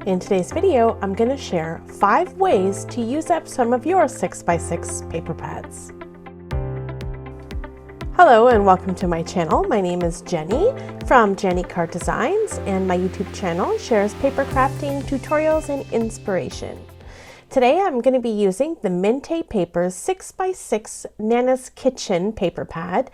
In today's video, I'm going to share 5 ways to use up some of your 6x6 paper pads. Hello and welcome to my channel. My name is Jenny from Jenny Card Designs, and my YouTube channel shares paper crafting tutorials and inspiration. Today I'm going to be using the Minte Paper's 6x6 Nana's Kitchen paper pad.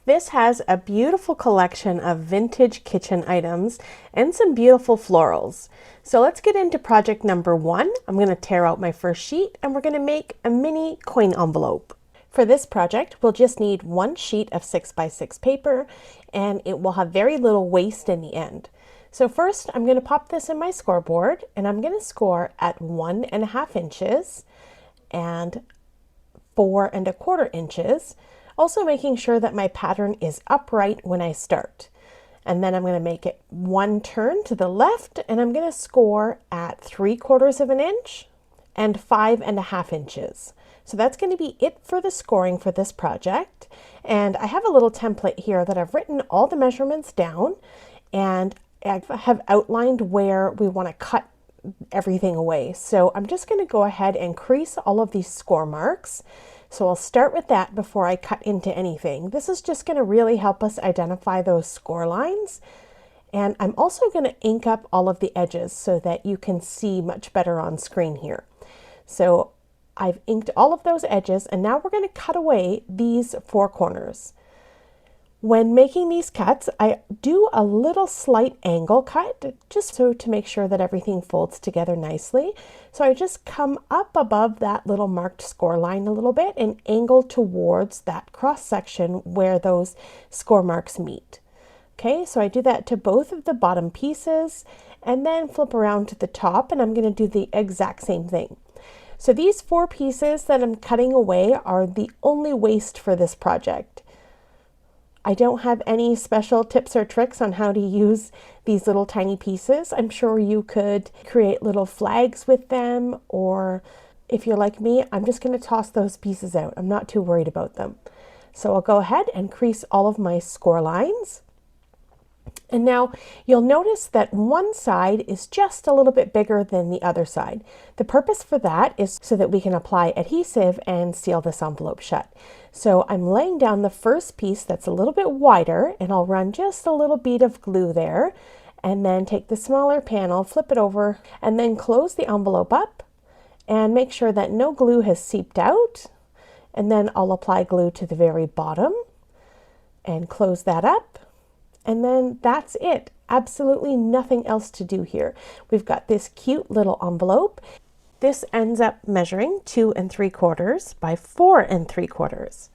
This has a beautiful collection of vintage kitchen items and some beautiful florals. So let's get into project number 1. I'm going to tear out my first sheet and we're going to make a mini coin envelope. For this project, we'll just need 1 sheet of 6x6 paper, and it will have very little waste in the end. So first, I'm going to pop this in my scoreboard, and I'm going to score at 1.5 inches and 4.25 inches. Also making sure that my pattern is upright when I start. And then I'm going to make it 1 turn to the left, and I'm going to score at 3/4 inch and 5.5 inches. So that's going to be it for the scoring for this project. And I have a little template here that I've written all the measurements down, and I have outlined where we want to cut everything away. So I'm just going to go ahead and crease all of these score marks. So I'll start with that before I cut into anything. This is just going to really help us identify those score lines. And I'm also going to ink up all of the edges so that you can see much better on screen here. So I've inked all of those edges, and now we're going to cut away these 4 corners. When making these cuts, I do a little slight angle cut just so to make sure that everything folds together nicely. So I just come up above that little marked score line a little bit and angle towards that cross section where those score marks meet. Okay, so I do that to both of the bottom pieces and then flip around to the top, and I'm going to do the exact same thing. So these 4 pieces that I'm cutting away are the only waste for this project. I don't have any special tips or tricks on how to use these little tiny pieces. I'm sure you could create little flags with them, or if you're like me, I'm just going to toss those pieces out. I'm not too worried about them. So I'll go ahead and crease all of my score lines. And now you'll notice that one side is just a little bit bigger than the other side. The purpose for that is so that we can apply adhesive and seal this envelope shut. So I'm laying down the first piece that's a little bit wider, and I'll run just a little bead of glue there, and then take the smaller panel, flip it over, and then close the envelope up and make sure that no glue has seeped out. And then I'll apply glue to the very bottom and close that up. And then that's it. Absolutely nothing else to do here. We've got this cute little envelope. This ends up measuring 2 3/4 by 4 3/4.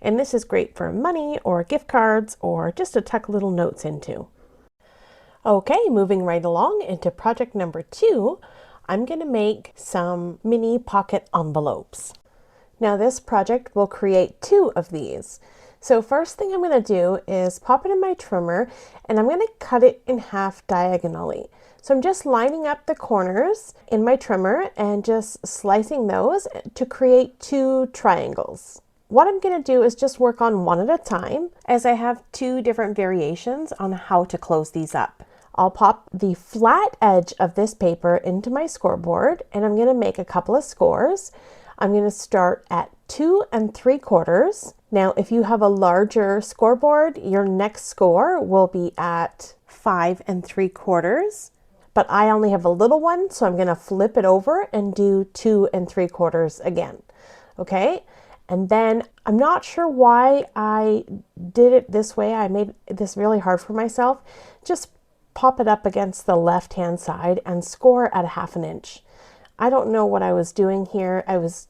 And this is great for money or gift cards or just to tuck little notes into. Okay, moving right along into project number 2, I'm going to make some mini pocket envelopes. Now this project will create 2 of these. So first thing I'm going to do is pop it in my trimmer, and I'm going to cut it in half diagonally. So I'm just lining up the corners in my trimmer and just slicing those to create 2 triangles. What I'm going to do is just work on one at a time, as I have 2 different variations on how to close these up. I'll pop the flat edge of this paper into my scoreboard, and I'm going to make a couple of scores. I'm going to start at 2 3/4. Now, if you have a larger scoreboard, your next score will be at 5 3/4. But I only have a little one, so I'm going to flip it over and do 2 3/4 again. Okay? And then I'm not sure why I did it this way. I made this really hard for myself. Just pop it up against the left-hand side and score at 1/2 inch. I don't know what I was doing here. I was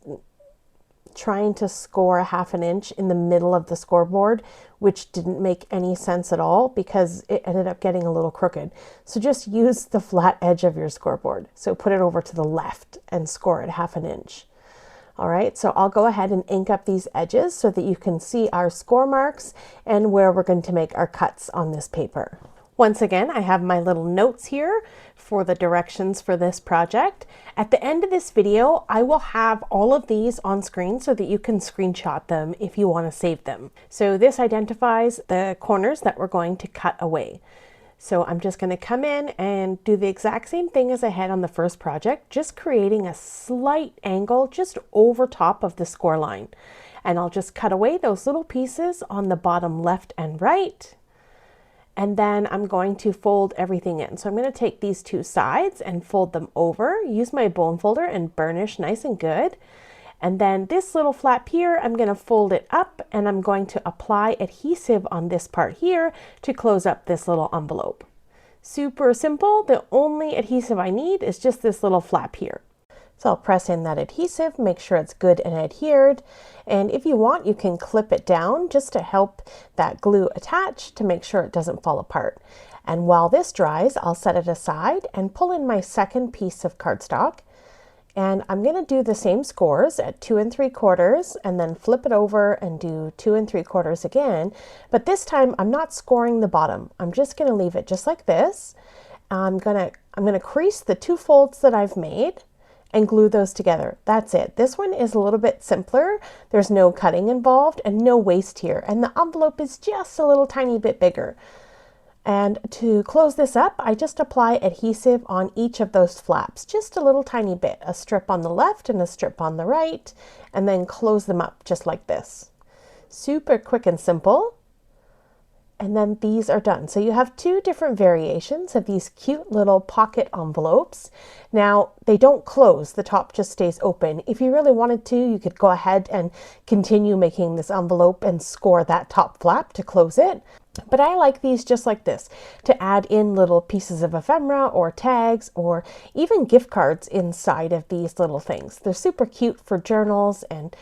trying to score 1/2 inch in the middle of the scoreboard, which didn't make any sense at all because it ended up getting a little crooked. So just use the flat edge of your scoreboard. So put it over to the left and score at 1/2 inch. All right, so I'll go ahead and ink up these edges so that you can see our score marks and where we're going to make our cuts on this paper. Once again, I have my little notes here for the directions for this project. At the end of this video, I will have all of these on screen so that you can screenshot them if you want to save them. So this identifies the corners that we're going to cut away. So I'm just going to come in and do the exact same thing as I had on the first project, just creating a slight angle just over top of the score line. And I'll just cut away those little pieces on the bottom left and right. And then I'm going to fold everything in. So I'm going to take these two sides and fold them over, use my bone folder and burnish nice and good. And then this little flap here, I'm going to fold it up and I'm going to apply adhesive on this part here to close up this little envelope. Super simple. The only adhesive I need is just this little flap here. So I'll press in that adhesive, make sure it's good and adhered. And if you want, you can clip it down just to help that glue attach to make sure it doesn't fall apart. And while this dries, I'll set it aside and pull in my second piece of cardstock. And I'm going to do the same scores at 2 3/4 and then flip it over and do 2 3/4 again. But this time I'm not scoring the bottom. I'm just going to leave it just like this. I'm going to crease the two folds that I've made and glue those together. That's it. This one is a little bit simpler. There's no cutting involved and no waste here. And the envelope is just a little tiny bit bigger. And to close this up, I just apply adhesive on each of those flaps, just a little tiny bit, a strip on the left and a strip on the right, and then close them up just like this. Super quick and simple. And then these are done. So you have two different variations of these cute little pocket envelopes. Now they don't close, the top just stays open. If you really wanted to, you could go ahead and continue making this envelope and score that top flap to close it. But I like these just like this, to add in little pieces of ephemera or tags or even gift cards inside of these little things. They're super cute for journals and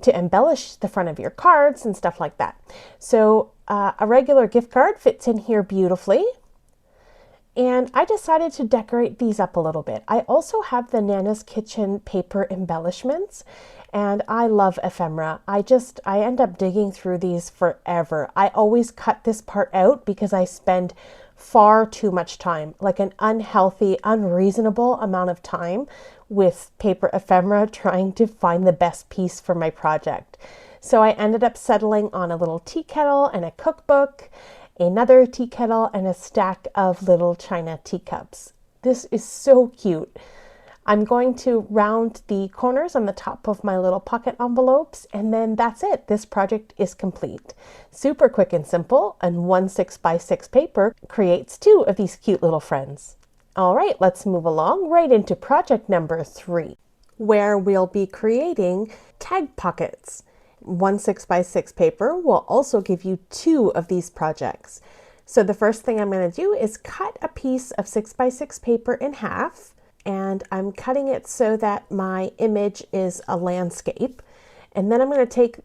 to embellish the front of your cards and stuff like that. So a regular gift card fits in here beautifully. And I decided to decorate these up a little bit. I also have the Nana's Kitchen paper embellishments, and I love ephemera. I end up digging through these forever. I always cut this part out because I spend far too much time, like an unhealthy, unreasonable amount of time with paper ephemera trying to find the best piece for my project. So I ended up settling on a little tea kettle and a cookbook, another tea kettle, and a stack of little china teacups. This is so cute. I'm going to round the corners on the top of my little pocket envelopes, and then that's it. This project is complete. Super quick and simple, and 1 6x6 paper creates two of these cute little friends. All right, let's move along right into project number 3, where we'll be creating tag pockets. 1 6x6 paper will also give you 2 of these projects. So the first thing I'm going to do is cut a piece of 6x6 paper in half, and I'm cutting it so that my image is a landscape. And then I'm going to take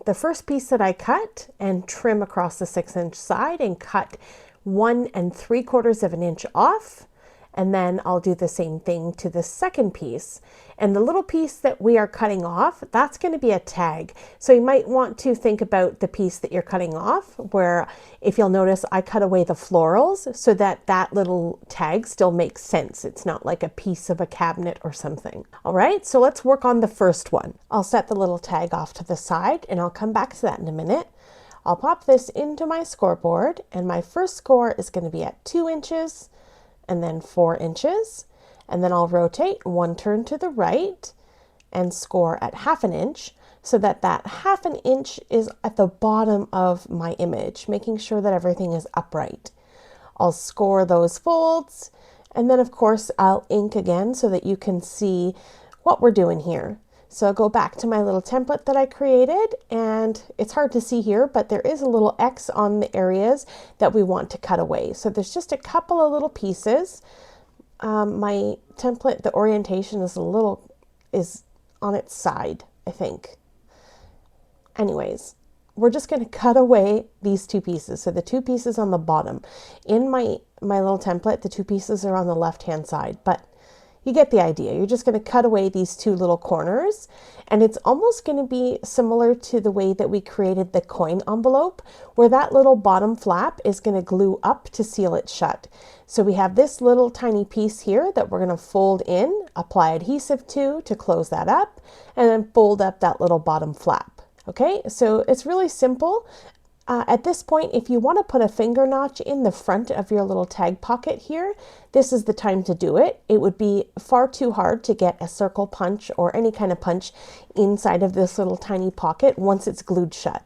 the first piece that I cut and trim across the 6-inch side and cut 1 3/4 inch off. And then I'll do the same thing to the second piece. And the little piece that we are cutting off, that's going to be a tag. So you might want to think about the piece that you're cutting off, where if you'll notice, I cut away the florals so that that little tag still makes sense. It's not like a piece of a cabinet or something. All right, so let's work on the first one. I'll set the little tag off to the side and I'll come back to that in a minute. I'll pop this into my scoreboard, and my first score is going to be at 2 inches and then 4 inches. And then I'll rotate 1 turn to the right and score at 1/2 inch so that that 1/2 inch is at the bottom of my image, making sure that everything is upright. I'll score those folds, and then of course I'll ink again so that you can see what we're doing here. So I'll go back to my little template that I created, and it's hard to see here, but there is a little X on the areas that we want to cut away. So there's just a couple of little pieces. My template, the orientation is on its side, I think. Anyways, we're just going to cut away these 2 pieces. So the 2 pieces on the bottom. In my little template, the 2 pieces are on the left-hand side, but you get the idea. You're just going to cut away these 2 little corners, and it's almost going to be similar to the way that we created the coin envelope, where that little bottom flap is going to glue up to seal it shut. So we have this little tiny piece here that we're going to fold in, apply adhesive to close that up, and then fold up that little bottom flap. Okay, so it's really simple. At this point, if you want to put a finger notch in the front of your little tag pocket here, this is the time to do it. It would be far too hard to get a circle punch or any kind of punch inside of this little tiny pocket once it's glued shut.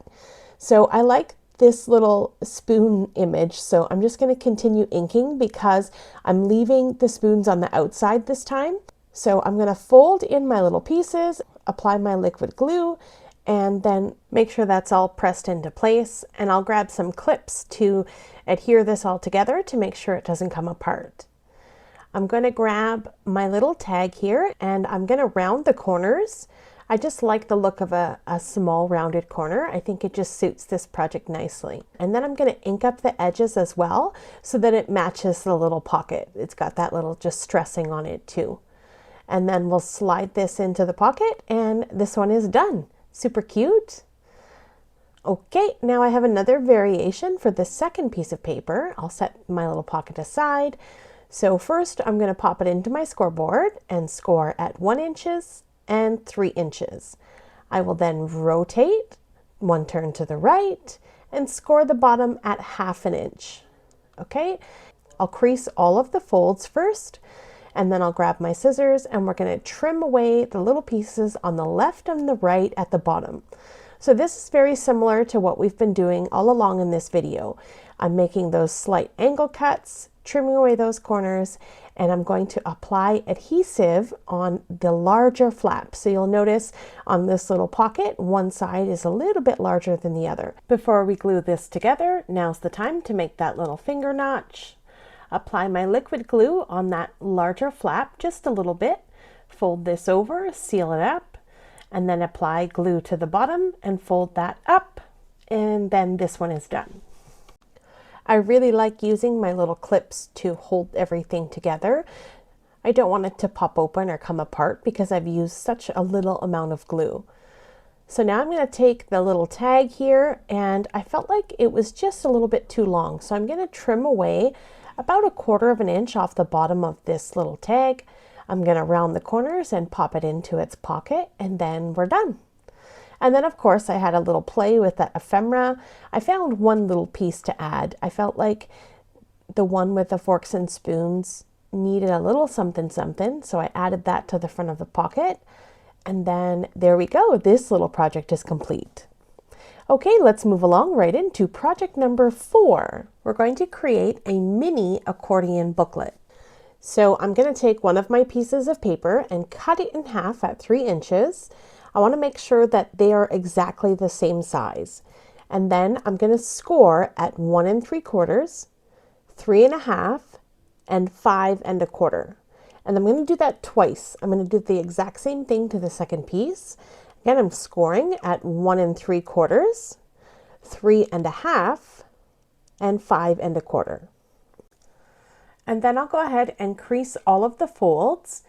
So I like this little spoon image, so I'm just going to continue inking because I'm leaving the spoons on the outside this time. So I'm going to fold in my little pieces, apply my liquid glue, and then make sure that's all pressed into place. And I'll grab some clips to adhere this all together to make sure it doesn't come apart. I'm going to grab my little tag here and I'm going to round the corners. I just like the look of a small rounded corner. I think it just suits this project nicely. And then I'm going to ink up the edges as well so that it matches the little pocket. It's got that little just stressing on it too. And then we'll slide this into the pocket and this one is done. Super cute. Okay, now I have another variation for the second piece of paper. I'll set my little pocket aside. So first I'm going to pop it into my scoreboard and score at 1 inch and 3 inches. I will then rotate 1 turn to the right and score the bottom at 1/2 inch. Okay, I'll crease all of the folds first, and then I'll grab my scissors and we're going to trim away the little pieces on the left and the right at the bottom. So this is very similar to what we've been doing all along in this video. I'm making those slight angle cuts, trimming away those corners, and I'm going to apply adhesive on the larger flap. So you'll notice on this little pocket, one side is a little bit larger than the other. Before we glue this together, now's the time to make that little finger notch. Apply my liquid glue on that larger flap just a little bit. Fold this over, seal it up, and then apply glue to the bottom and fold that up. And then this one is done. I really like using my little clips to hold everything together. I don't want it to pop open or come apart because I've used such a little amount of glue. So now I'm going to take the little tag here, and I felt like it was just a little bit too long. So I'm going to trim away about 1/4 inch off the bottom of this little tag. I'm going to round the corners and pop it into its pocket, and then we're done. And then of course I had a little play with that ephemera. I found one little piece to add. I felt like the one with the forks and spoons needed a little something something, so I added that to the front of the pocket. And then there we go. This little project is complete. Okay, let's move along right into project number 4. We're going to create a mini accordion booklet. So I'm going to take one of my pieces of paper and cut it in half at 3 inches. I want to make sure that they are exactly the same size. And then I'm going to score at 1 3/4, 3 1/2, and 5 1/4. And I'm going to do that twice. I'm going to do the exact same thing to the second piece. Again, I'm scoring at 1 3/4, 3 1/2, and 5 1/4. And then I'll go ahead and crease all of the folds,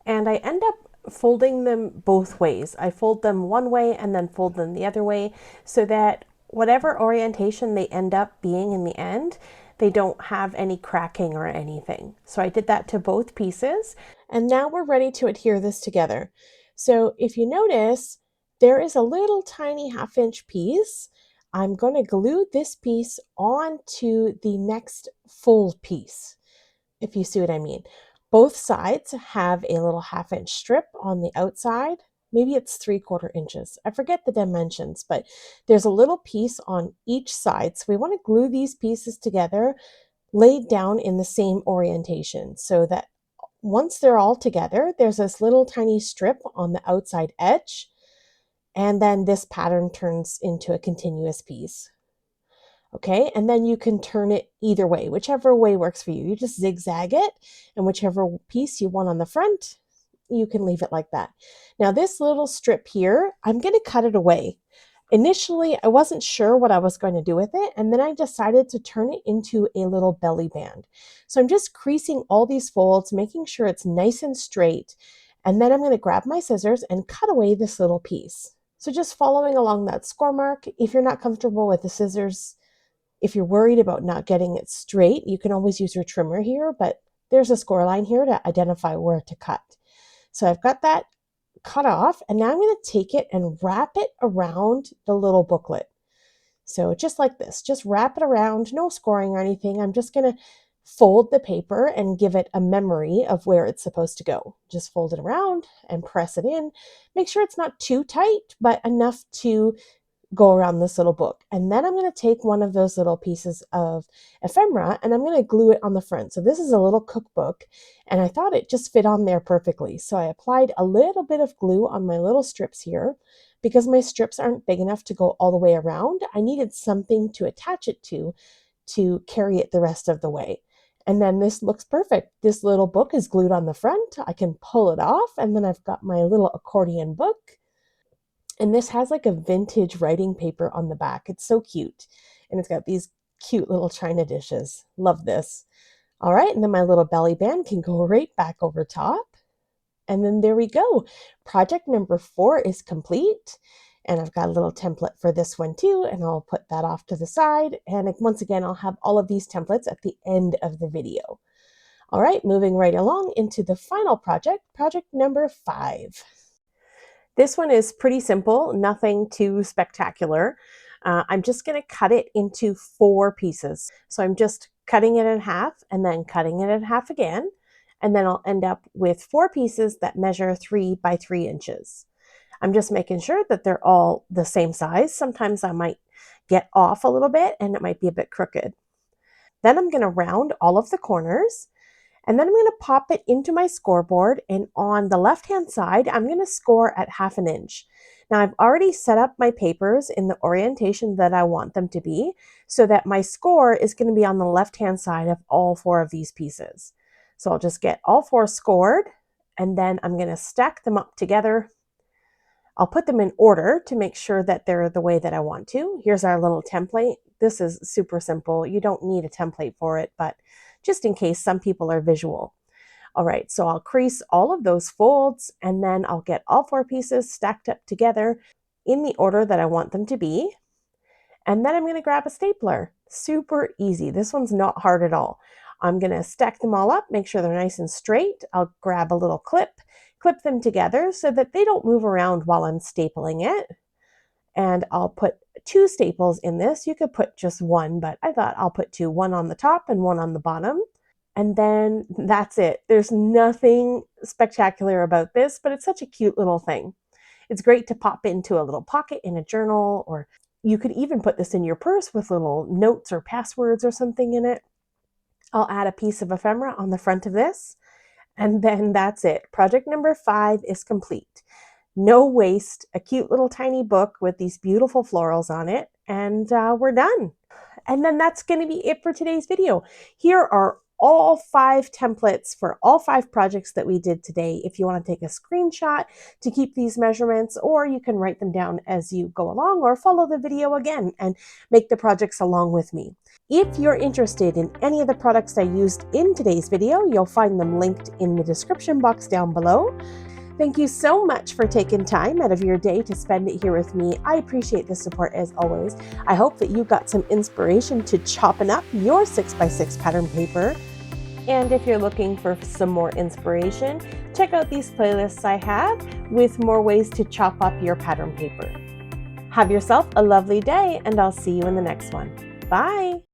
and I end up folding them both ways. I fold them one way and then fold them the other way so that whatever orientation they end up being in the end, they don't have any cracking or anything. So I did that to both pieces, and now we're ready to adhere this together. So if you notice, there is a little tiny 1/2 inch piece. I'm going to glue this piece onto the next full piece, if you see what I mean. Both sides have a little 1/2 inch strip on the outside. Maybe it's 3/4 inches. I forget the dimensions, but there's a little piece on each side. So we want to glue these pieces together, laid down in the same orientation, so that once they're all together, there's this little tiny strip on the outside edge, and then this pattern turns into a continuous piece. Okay, and then you can turn it either way, whichever way works for you. You just zigzag it, and whichever piece you want on the front, you can leave it like that. Now this little strip here, I'm going to cut it away. Initially, I wasn't sure what I was going to do with it, and then I decided to turn it into a little belly band. So I'm just creasing all these folds, making sure it's nice and straight, and then I'm going to grab my scissors and cut away this little piece. So just following along that score mark. If you're not comfortable with the scissors, if you're worried about not getting it straight, you can always use your trimmer here, but there's a score line here to identify where to cut. So I've got that cut off, and now I'm going to take it and wrap it around the little booklet. So just like this, just wrap it around, no scoring or anything. I'm just going to fold the paper and give it a memory of where it's supposed to go. Just fold it around and press it in. Make sure it's not too tight, but enough to go around this little book. And then I'm going to take one of those little pieces of ephemera and I'm going to glue it on the front. So this is a little cookbook and I thought it just fit on there perfectly. So I applied a little bit of glue on my little strips here. Because my strips aren't big enough to go all the way around, I needed something to attach it to carry it the rest of the way. And then this looks perfect. This little book is glued on the front. I can pull it off and then I've got my little accordion book. And this has like a vintage writing paper on the back. It's so cute. And it's got these cute little china dishes. Love this. All right, and then my little belly band can go right back over top. And then there we go. Project number 4 is complete. And I've got a little template for this one too, and I'll put that off to the side. And once again, I'll have all of these templates at the end of the video. All right, moving right along into the final project, project number 5. This one is pretty simple, nothing too spectacular. I'm just going to cut it into 4 pieces. So I'm just cutting it in half and then cutting it in half again. And then I'll end up with 4 pieces that measure 3 by 3 inches. I'm just making sure that they're all the same size. Sometimes I might get off a little bit and it might be a bit crooked. Then I'm going to round all of the corners and then I'm going to pop it into my scoreboard, and on the left-hand side, I'm going to score at 1/2 inch. Now I've already set up my papers in the orientation that I want them to be so that my score is going to be on the left-hand side of all 4 of these pieces. So I'll just get all 4 scored and then I'm going to stack them up together. I'll put them in order to make sure that they're the way that I want to. Here's our little template. This is super simple. You don't need a template for it, but just in case some people are visual. All right, so I'll crease all of those folds and then I'll get all 4 pieces stacked up together in the order that I want them to be. And then I'm going to grab a stapler. Super easy. This one's not hard at all. I'm going to stack them all up, make sure they're nice and straight. I'll grab a little clip them together so that they don't move around while I'm stapling it. And I'll put 2 staples in this. You could put just 1, but I thought I'll put 2, one on the top and one on the bottom. And then that's it. There's nothing spectacular about this, but it's such a cute little thing. It's great to pop into a little pocket in a journal, or you could even put this in your purse with little notes or passwords or something in it. I'll add a piece of ephemera on the front of this. And then that's it. Project number 5 is complete. No waste, a cute little tiny book with these beautiful florals on it, and we're done. And then that's going to be it for today's video. Here are all 5 templates for all 5 projects that we did today. If you want to take a screenshot to keep these measurements, or you can write them down as you go along, or follow the video again and make the projects along with me. If you're interested in any of the products I used in today's video, you'll find them linked in the description box down below. Thank you so much for taking time out of your day to spend it here with me. I appreciate the support as always. I hope that you got some inspiration to chopping up your 6x6 pattern paper. And if you're looking for some more inspiration, check out these playlists I have with more ways to chop up your pattern paper. Have yourself a lovely day, and I'll see you in the next one. Bye!